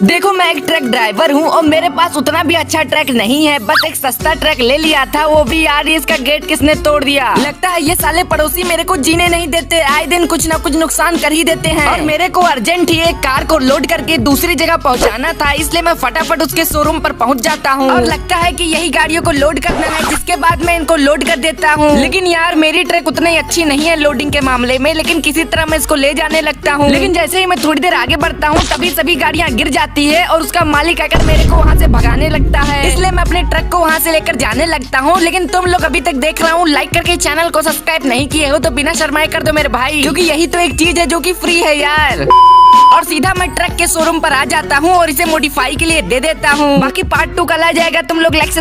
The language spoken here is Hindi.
देखो मैं एक ट्रक ड्राइवर हूँ और मेरे पास उतना भी अच्छा ट्रक नहीं है, बस एक सस्ता ट्रक ले लिया था, वो भी यार इसका गेट किसने तोड़ दिया। लगता है ये साले पड़ोसी मेरे को जीने नहीं देते, आए दिन कुछ न कुछ नुकसान कर ही देते हैं। और मेरे को अर्जेंट ही एक कार को लोड करके दूसरी जगह पहुँचाना था, इसलिए मैं फटाफट उसके शोरूम पर पहुँच जाता हूँ। और लगता है कि यही गाड़ियों को लोड करना है, जिसके बाद मैं इनको लोड कर देता हूँ। लेकिन यार मेरी ट्रक उतनी अच्छी नहीं है लोडिंग के मामले में, लेकिन किसी तरह मैं इसको ले जाने लगता हूँ। लेकिन जैसे ही मैं थोड़ी देर आगे बढ़ता हूँ तभी सभी गाड़ियाँ गिर जाती है और उसका मालिक आकर मेरे को वहाँ से भगाने लगता है, इसलिए मैं अपने ट्रक को वहाँ से लेकर जाने लगता हूँ। लेकिन तुम लोग अभी तक देख रहा हूँ, लाइक करके चैनल को सब्सक्राइब नहीं किए हो तो बिना शर्माए कर दो मेरे भाई, क्योंकि यही तो एक चीज है जो कि फ्री है यार। और सीधा मैं ट्रक के शोरूम पर आ जाता हूँ और इसे मॉडिफाई के लिए दे देता हूँ। बाकी पार्ट 2 कल आ जाएगा, तुम लोग लाइक